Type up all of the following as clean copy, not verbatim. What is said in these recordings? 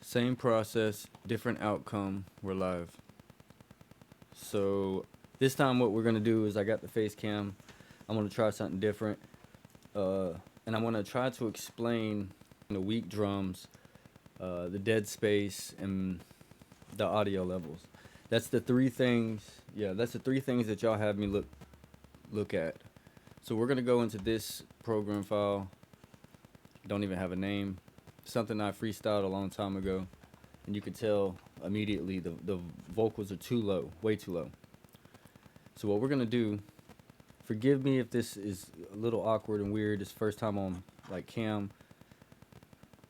Same process, different outcome. We're live. So this time what we're gonna do is I got the face cam. I'm gonna try something different, and I'm gonna try to explain the weak drums, the dead space, and the audio levels. That's the three things. Yeah, that's the three things that y'all have me look at. So we're gonna go into this program file. Don't even have a name. Something I freestyled a long time ago, and you can tell immediately the vocals are too low, way too low. So what we're gonna do, forgive me if this is a little awkward and weird. It's first time on like cam,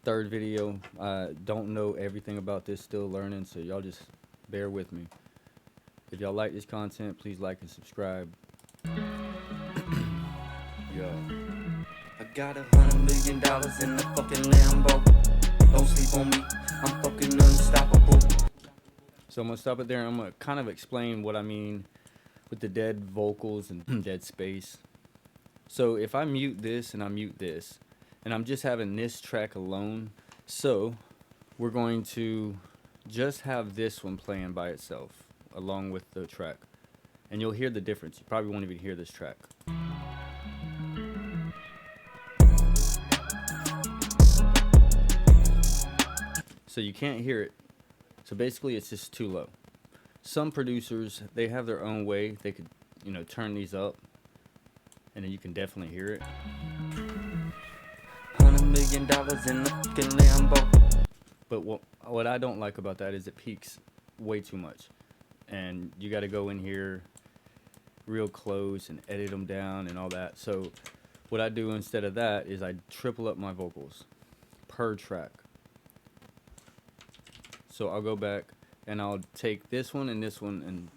third video. I don't know everything about this, still learning, so y'all just bear with me. If y'all like this content, please like and subscribe. Yo. I got $100 million in the fucking Lambo. Don't sleep on me, I'm fucking unstoppable. So I'm gonna stop it there and I'm gonna kind of explain what I mean with the dead vocals and dead space. So if I mute this and I mute this, and I'm just having this track alone, so we're going to just have this one playing by itself along with the track. And you'll hear the difference. You probably won't even hear this track. So you can't hear it. So basically it's just too low. Some producers, they have their own way. They could, turn these up, and then you can definitely hear it. $100 million in the fucking Lambo. But what I don't like about that is it peaks way too much. And you got to go in here real close and edit them down and all that. So what I do instead of that is I triple up my vocals per track. So I'll go back and I'll take this one and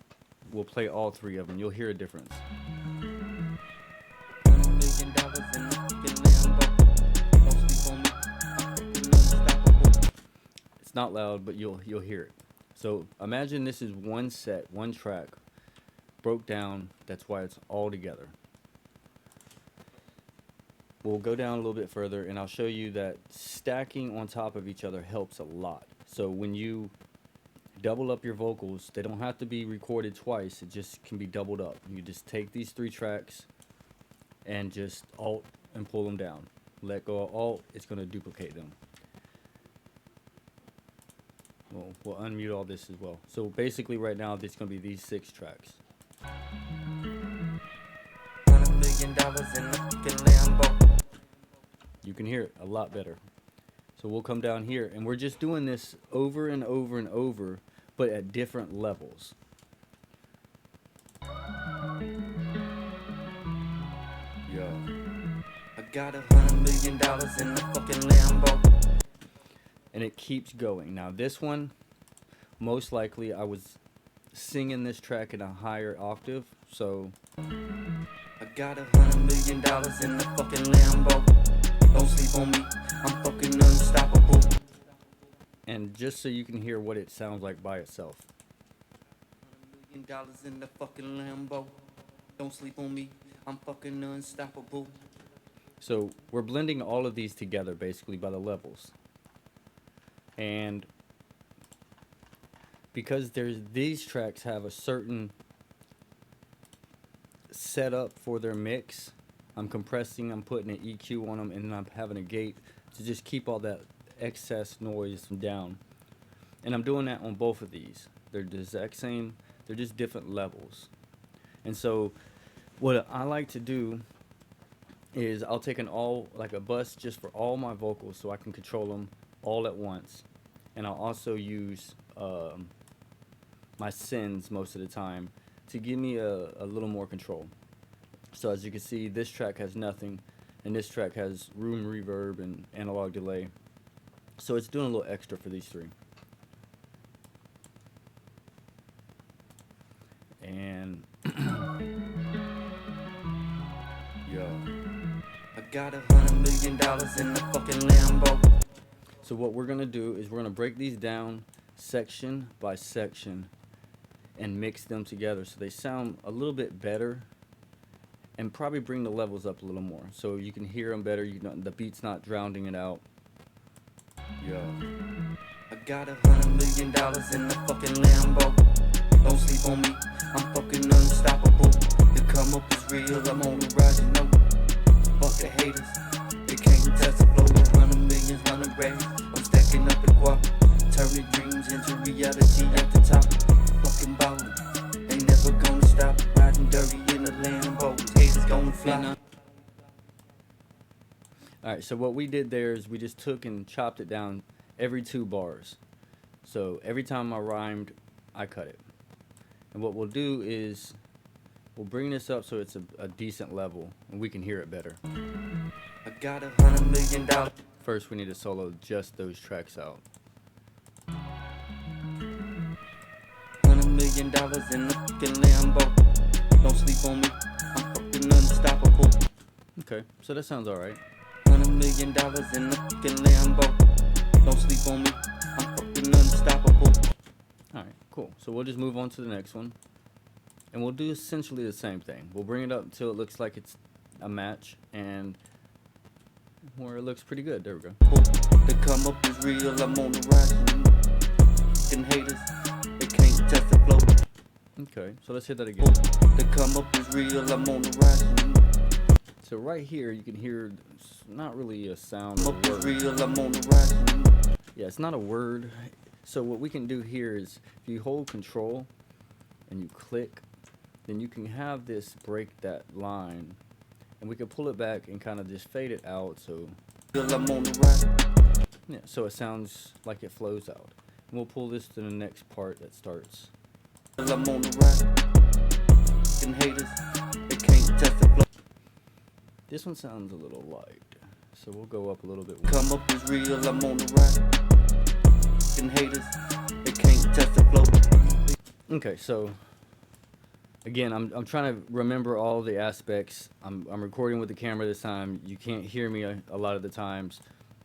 we'll play all three of them. You'll hear a difference. $100 million in the fucking Lambo. Don't sleep on me, I'm fucking unstoppable. It's not loud, but you'll hear it. So imagine this is one set, one track, broke down. That's why it's all together. We'll go down a little bit further and I'll show you that stacking on top of each other helps a lot. So when you double up your vocals, they don't have to be recorded twice. It just can be doubled up. You just take these three tracks and just alt and pull them down. Let go of alt, it's going to duplicate them. We'll unmute all this as well. So basically right now, it's going to be these 6 tracks. $100 million in the fucking Lambo. You can hear it a lot better. So we'll come down here, and we're just doing this over and over and over, but at different levels. Yo. I got $100 million in the fucking Lambo. And it keeps going. Now this one, most likely I was singing this track in a higher octave, so I got $100 million in the fucking Lambo. Don't sleep on me, I'm fucking unstoppable. and just so you can hear what it sounds like by itself. $100 million in the fucking Lambo. Don't sleep on me, I'm fucking unstoppable. So we're blending all of these together basically by the levels. And because these tracks have a certain setup for their mix, I'm compressing, I'm putting an EQ on them, and then I'm having a gate to just keep all that excess noise down. And I'm doing that on both of these. They're the exact same, they're just different levels. And so what I like to do is I'll take a bus just for all my vocals so I can control them all at once. And I'll also use my sends most of the time to give me a little more control. So as you can see, this track has nothing, and this track has room reverb and analog delay. So it's doing a little extra for these three. And yo. I got $100 million in the fucking Lambo. So what we're gonna do is we're gonna break these down section by section and mix them together so they sound a little bit better, and probably bring the levels up a little more so you can hear them better. The beat's not drowning it out. Yeah. I got $100 million in the fucking Lambo. Don't sleep on me, I'm fucking unstoppable. The come up is real, I'm on the rise, you know. Fuck the haters, they can't test the flow. 100 millions, 100 racks, I'm stacking up the guap. Turning dreams into reality at the top. Fucking ballin', ain't never gonna stop. Riding dirty in the Lambo, haters gonna fly. Alright, so what we did there is we just took and chopped it down every 2 bars. So every time I rhymed, I cut it. And what we'll do is we'll bring this up so it's a decent level and we can hear it better. I got $100 million. First, we need to solo just those tracks out. $100 million in the fucking Lambo. Don't sleep on me, I'm fucking unstoppable. Okay, so that sounds alright. $100 million in the fucking Lambo. Don't sleep on me, I'm fucking unstoppable. Alright, cool. So we'll just move on to the next one. And we'll do essentially the same thing. We'll bring it up until it looks like it's a match and where it looks pretty good. There we go. The come up is real, I'm on the rise. Fucking haters, they can't test the flow. Okay, so let's hit that again. The come up is real, I'm on the rise. So right here you can hear it's not really a sound Come or up a is word. real, I'm on the rise. Yeah, it's not a word. So what we can do here is if you hold control and you click, then you can have this break that line and we can pull it back and kind of just fade it out so I'm on the rise. yeah, so it sounds like it flows out. And we'll pull this to the next part that starts. I'm on the rise. Fucking haters, they can't test the flow. This one sounds a little light, so we'll go up a little bit. Come up is real, I'm on the rise. Fucking haters, they can't test the flow. Okay, so again, I'm trying to remember all the aspects. I'm recording with the camera this time. You can't hear me a lot of the times,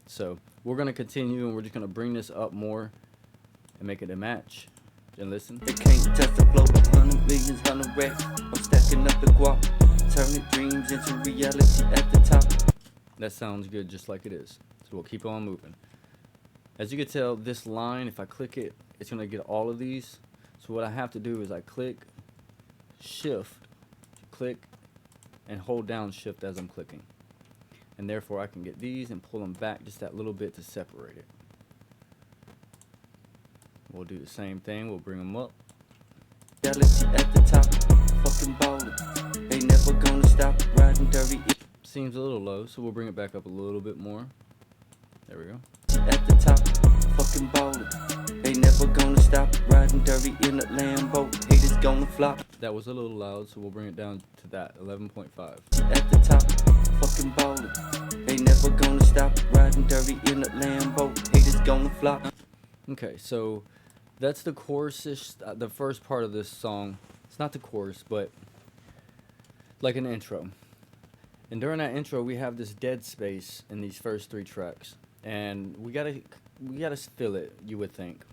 so we're gonna continue and we're just gonna bring this up more and make it a match. And listen. They can't test the flow. 100 millions, 100 racks. I'm stacking up the guap. Turning dreams into reality at the top. That sounds good just like it is. So we'll keep on moving. As you can tell, this line, if I click it, it's going to get all of these. So what I have to do is I click, shift, click, and hold down shift as I'm clicking. And therefore I can get these and pull them back just that little bit to separate it. We'll do the same thing. We'll bring them up. Reality at the top. Fucking ballin'. They never gonna stop riding dirty. Seems a little low, so we'll bring it back up a little bit more. There we go. At the top. Fucking ballin'. They never gonna stop riding dirty in a Lambo. Haters gonna flop. That was a little loud, so we'll bring it down to that, 11.5. At the top. Fucking ballin'. They never gonna stop riding dirty in a Lambo. Haters gonna flop. Okay, so that's the chorus-ish, the first part of this song. It's not the chorus, but like an intro. And during that intro, we have this dead space in these first 3 tracks, and we gotta fill it. You would think.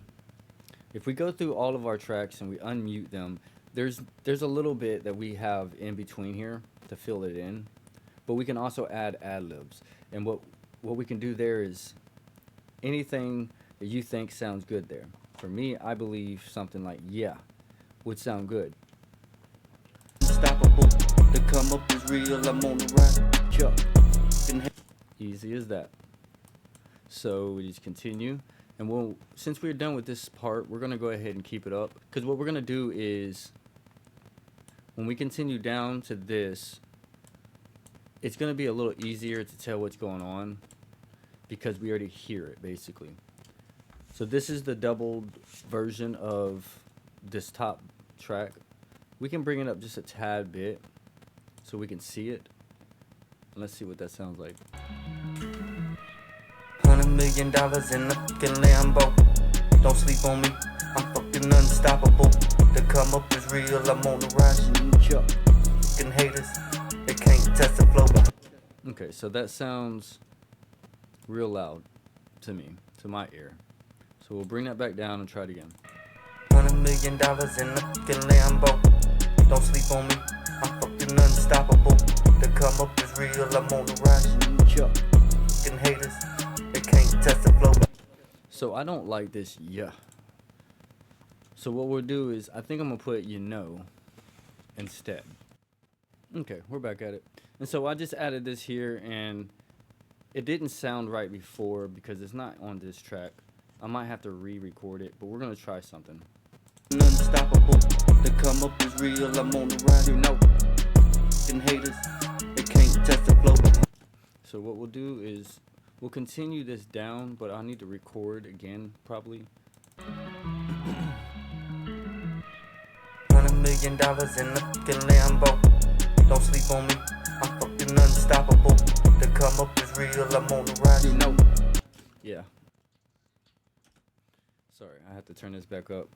If we go through all of our tracks and we unmute them, there's a little bit that we have in between here to fill it in, but we can also add adlibs. And what we can do there is anything that you think sounds good there. For me, I believe something like "yeah" would sound good. Unstoppable. The come up is real, I'm on the rise. Easy as that. So we just continue, and since we're done with this part, we're gonna go ahead and keep it up, because what we're gonna do is when we continue down to this, it's gonna be a little easier to tell what's going on because we already hear it basically. So this is the doubled version of this top track. We can bring it up just a tad bit so we can see it. Let's see what that sounds like. $100 million in the fucking Lambo. Don't sleep on me, I'm fucking unstoppable. The come up is real, I'm on the rise. Fucking haters, they can't test the flow. Okay, so that sounds real loud to me, to my ear. So we'll bring that back down and try it again. $100 million in the fucking Lambo. Don't sleep on me, I'm fucking unstoppable. The come up is real, I'm on the rise. Fucking haters, they can't test the flow. So I don't like this yeah. So what we'll do is I think I'm gonna put instead. Okay, we're back at it. And so I just added this here, and it didn't sound right before because it's not on this track. I might have to re-record it, but we're gonna try something. Unstoppable. The come up is real. I'm on the rise. You know, and haters, they can't test the flow. So what we'll do is we'll continue this down, but I'll need to record again probably. $100 million in the fucking Lambo. Don't sleep on me. I'm fucking unstoppable. The come up is real. I'm on the rise. You know. Yeah. Sorry, I have to turn this back up.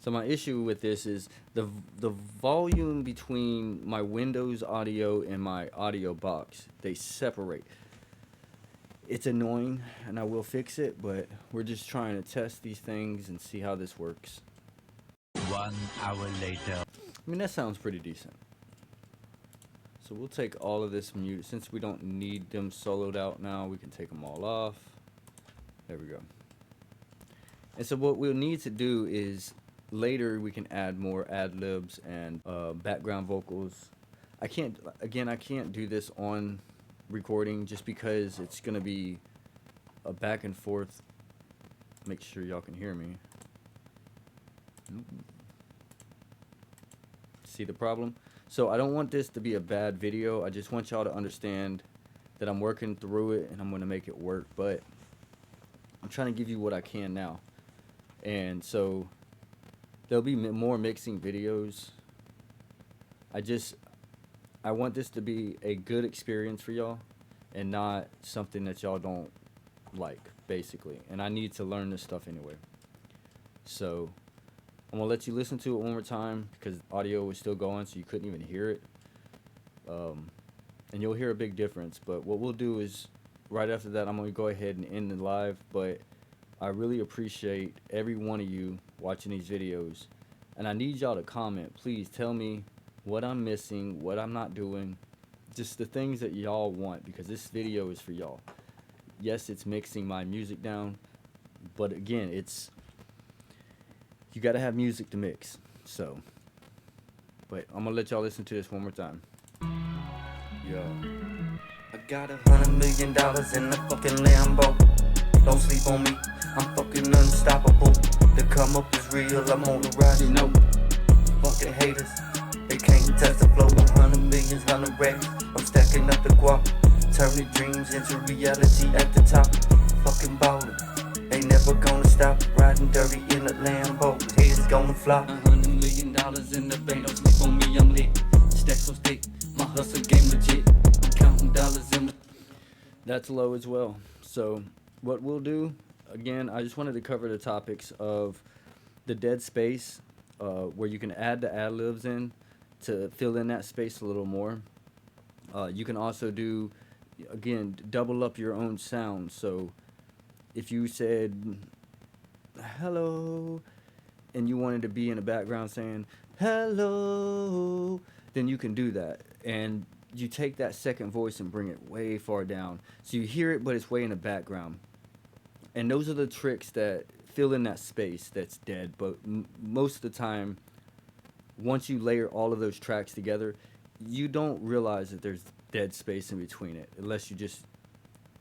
So my issue with this is the volume between my Windows audio and my audio box. They separate. It's annoying, and I will fix it, but we're just trying to test these things and see how this works. 1 hour later. I mean, that sounds pretty decent. So we'll take all of this mute. Since we don't need them soloed out now, we can take them all off. There we go. And so what we'll need to do is later we can add more adlibs and background vocals. I can't do this on recording just because it's gonna be a back and forth. Make sure y'all can hear me. See the problem? So I don't want this to be a bad video. I just want y'all to understand that I'm working through it and I'm gonna make it work, but I'm trying to give you what I can now. And so there'll be more mixing videos. I want this to be a good experience for y'all and not something that y'all don't like, basically. And I need to learn this stuff anyway. So I'm gonna let you listen to it one more time because audio was still going, so you couldn't even hear it. And you'll hear a big difference. But what we'll do is right after that, I'm gonna go ahead and end the live. But I really appreciate every one of you watching these videos, and I need y'all to comment. Please tell me what I'm missing, what I'm not doing, just the things that y'all want, because this video is for y'all. Yes, it's mixing my music down, but again, you gotta have music to mix. So, but I'm gonna let y'all listen to this one more time. Yo. I got $100 million in the fucking Lambo. Don't sleep on me. I'm fucking unstoppable. The come up is real. I'm on the rise. You know, fucking haters, they can't test the flow. 100 millions, 100 racks. I'm stacking up the guap, turning dreams into reality at the top. Fucking ballin', they never gonna stop. Riding dirty in a Lambo, heads gonna fly. $100 million in the bank. Don't sleep on me. I'm lit. Stack so thick, my hustle game legit. I'm counting dollars in. That's low as well. So what we'll do, again, I just wanted to cover the topics of the dead space, where you can add the ad-libs in to fill in that space a little more. You can also do, again, double up your own sound. So if you said hello and you wanted to be in the background saying hello, then you can do that. And you take that second voice and bring it way far down. So you hear it, but it's way in the background. And those are the tricks that fill in that space that's dead. But most of the time, once you layer all of those tracks together, you don't realize that there's dead space in between it, unless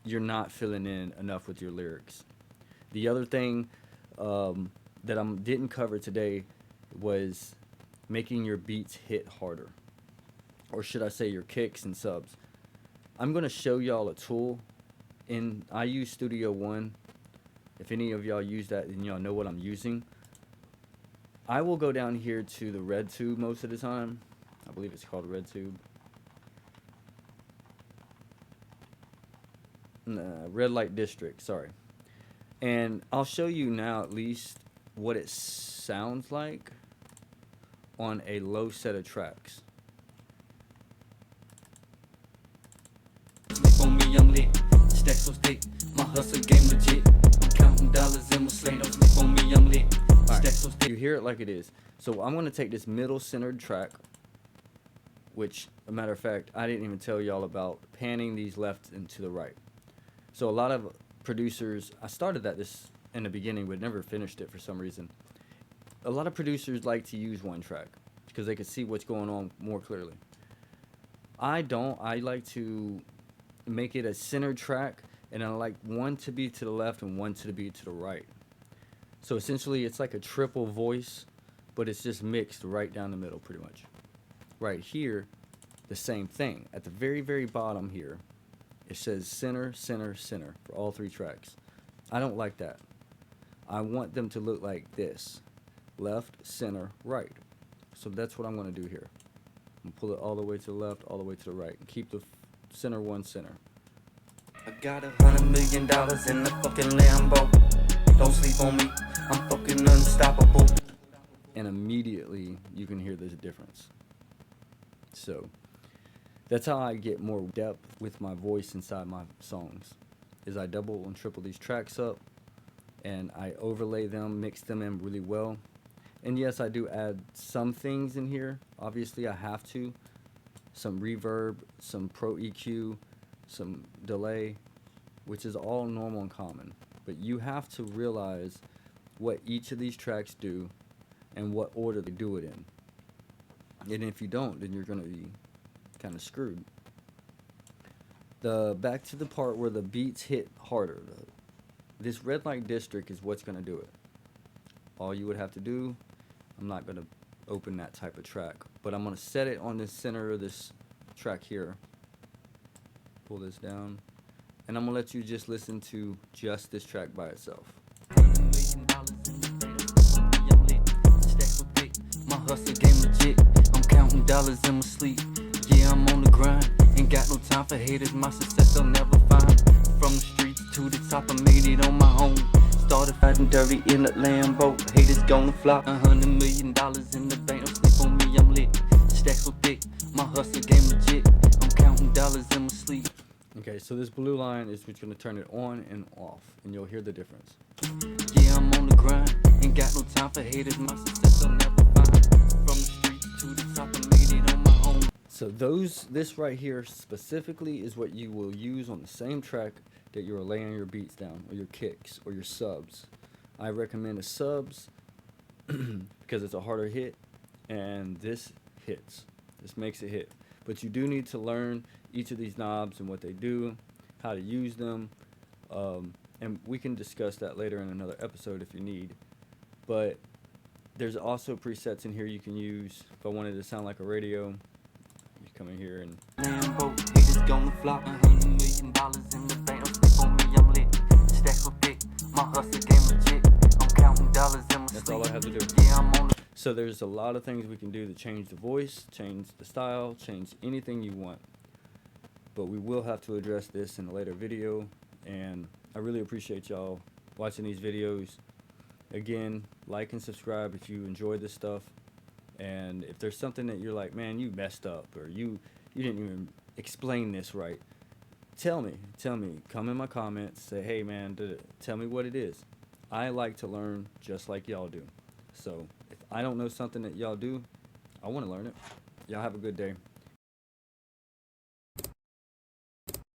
you're not filling in enough with your lyrics. The other thing that I didn't cover today was making your beats hit harder. Or should I say your kicks and subs. I'm going to show y'all a tool. I use Studio One. If any of y'all use that, then y'all know what I'm using. I will go down here to the red tube most of the time. I believe it's called red tube. Red light district, sorry. And I'll show you now at least what it sounds like on a low set of tracks. On me, I'm lit. Stack so thick, my hustle game legit. I'm counting dollars in my slate. Don't sleep on me, I'm lit. Stack so thick. You hear it like it is. So I'm going to take this middle centered track, which, a matter of fact, I didn't even tell y'all about panning these left and to the right. So a lot of producers, I started that in the beginning but never finished it for some reason. A lot of producers like to use one track because they can see what's going on more clearly. I don't. I like to make it a center track, and I like one to be to the left and one to be to the right. So essentially, it's like a triple voice, but it's just mixed right down the middle, pretty much. Right here, the same thing. At the very, very bottom here, it says center, center, center for all three tracks. I don't like that. I want them to look like this. Left, center, right. So that's what I'm going to do here. I'm going to pull it all the way to the left, all the way to the right. And keep the center one center. I got $100 million in the fucking Lambo. Don't sleep on me, I'm fucking unstoppable. And immediately you can hear this difference. So that's how I get more depth with my voice inside my songs, is I double and triple these tracks up, and I overlay them, mix them in really well. And yes, I do add some things in here. Obviously, I have to. Some reverb, some pro EQ, some delay, which is all normal and common. But you have to realize what each of these tracks do and what order they do it in. And if you don't, then you're going to be kind of screwed. Back to the part where the beats hit harder. This red light district is what's going to do it. All you would have to do, I'm not going to open that type of track, but I'm going to set it on the center of this track here. Pull this down, and I'm going to let you just listen to just this track by itself. My hustle game legit. I'm counting dollars in my sleep. Yeah, I'm on the grind. Ain't got no time for haters. My success they'll never find. From the streets to the top, I made it on my own. Started fighting dirty in a Lambo. Haters gonna flop. $100 million in the bank. Don't sleep on me, I'm lit. Stacks so thick. My hustle game legit. I'm counting dollars in my sleep. Okay, so this blue line is what's going to turn it on and off, and you'll hear the difference. Yeah, I'm on the grind. Ain't got no time for haters. My success they'll never find. From the streets to the top, I made it on my own. So this right here specifically is what you will use on the same track that you're laying your beats down, or your kicks, or your subs. I recommend the subs because it's a harder hit, and this hits. This makes it hit. But you do need to learn each of these knobs and what they do, how to use them, and we can discuss that later in another episode if you need. But there's also presets in here you can use. If I wanted to sound like a radio, you come in here and Lambo, haters gonna flop. $100 million in the bank. Don't sleep on me, I'm lit. Stacks so thick. My hustle game legit. I'm counting dollars in my sleep. that's all I have to do. Yeah, I'm on the So there's a lot of things we can do to change the voice, change the style, change anything you want. But we will have to address this in a later video, and I really appreciate y'all watching these videos. Again, like and subscribe if you enjoy this stuff. And if there's something that you're like, man, you messed up, or you didn't even explain this right, tell me. Come in my comments, say, hey man, tell me what it is. I like to learn just like y'all do. So if I don't know something that y'all do, I want to learn it. Y'all have a good day.